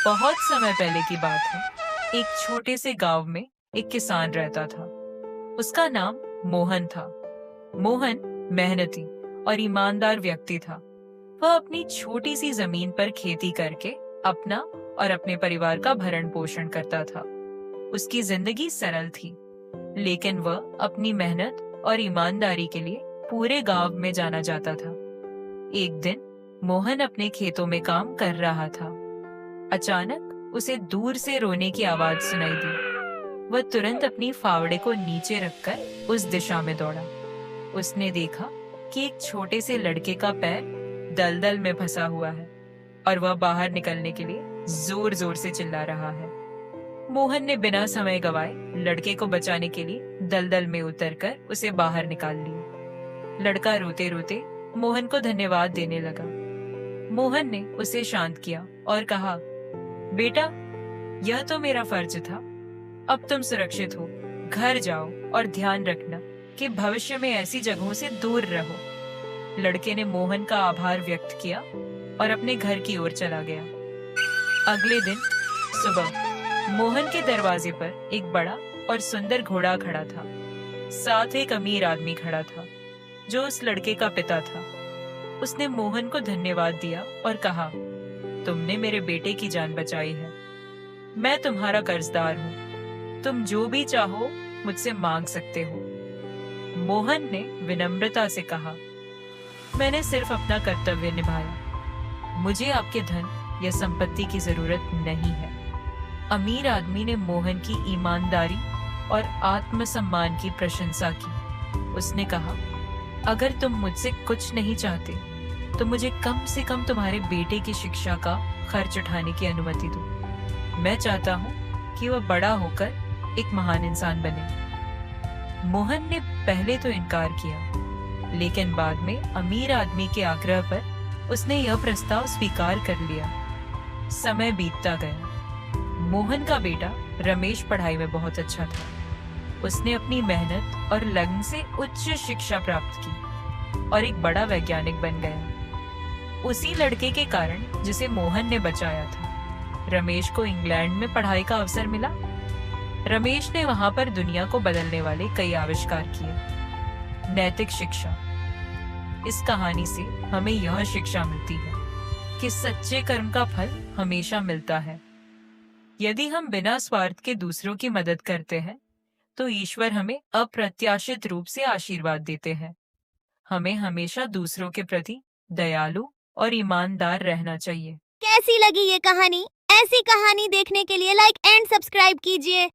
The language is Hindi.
बहुत समय पहले की बात है। एक छोटे से गांव में एक किसान रहता था। उसका नाम मोहन था। मोहन मेहनती और ईमानदार व्यक्ति था। वह अपनी छोटी सी जमीन पर खेती करके अपना और अपने परिवार का भरण पोषण करता था। उसकी जिंदगी सरल थी, लेकिन वह अपनी मेहनत और ईमानदारी के लिए पूरे गांव में जाना जाता था। एक दिन मोहन अपने खेतों में काम कर रहा था। अचानक उसे दूर से रोने की आवाज सुनाई दी। वह तुरंत अपनी फावड़े को नीचे रखकर उस दिशा में दौड़ा। उसने देखा कि एक छोटे से लड़के का पैर दलदल में फंसा हुआ है और वह बाहर निकलने के लिए जोर जोर से चिल्ला रहा है। मोहन ने बिना समय गवाए लड़के को बचाने के लिए दलदल में उतरकर उसे बाहर निकाल लिया। लड़का रोते रोते मोहन को धन्यवाद देने लगा। मोहन ने उसे शांत किया और कहा, बेटा, यह तो मेरा फर्ज था। अब तुम सुरक्षित हो। घर जाओ और ध्यान रखना कि भविष्य में ऐसी जगहों से दूर रहो। लड़के ने मोहन का आभार व्यक्त किया और अपने घर की ओर चला गया। अगले दिन सुबह मोहन के दरवाजे पर एक बड़ा और सुंदर घोड़ा खड़ा था। साथ एक अमीर आदमी खड़ा था जो उस लड़के का पिता था। उसने मोहन को धन्यवाद दिया और कहा, तुमने मेरे बेटे की जान बचाई है। मैं तुम्हारा कर्जदार हूँ। तुम जो भी चाहो मुझसे मांग सकते हो। मोहन ने विनम्रता से कहा, मैंने सिर्फ अपना कर्तव्य निभाया। मुझे आपके धन या संपत्ति की जरूरत नहीं है। अमीर आदमी ने मोहन की ईमानदारी और आत्मसम्मान की प्रशंसा की। उसने कहा, अगर तुम मुझसे कुछ नहीं चाहते तो मुझे कम से कम तुम्हारे बेटे की शिक्षा का खर्च उठाने की अनुमति दो। मैं चाहता हूँ कि वह बड़ा होकर एक महान इंसान बने। मोहन ने पहले तो इनकार किया, लेकिन बाद में अमीर आदमी के आग्रह पर उसने यह प्रस्ताव स्वीकार कर लिया। समय बीतता गया। मोहन का बेटा रमेश पढ़ाई में बहुत अच्छा था। उसने अपनी मेहनत और लगन से उच्च शिक्षा प्राप्त की और एक बड़ा वैज्ञानिक बन गया। उसी लड़के के कारण जिसे मोहन ने बचाया था, रमेश को इंग्लैंड में पढ़ाई का अवसर मिला। रमेश ने वहां पर दुनिया को बदलने वाले कई आविष्कार किए। नैतिक शिक्षा। इस कहानी से हमें यह शिक्षा मिलती है कि सच्चे कर्म का फल हमेशा मिलता है। यदि हम बिना स्वार्थ के दूसरों की मदद करते हैं तो ईश्वर हमें अप्रत्याशित रूप से आशीर्वाद देते हैं। हमें हमेशा दूसरों के प्रति दयालु और ईमानदार रहना चाहिए। कैसी लगी ये कहानी? ऐसी कहानी देखने के लिए लाइक एंड सब्सक्राइब कीजिए।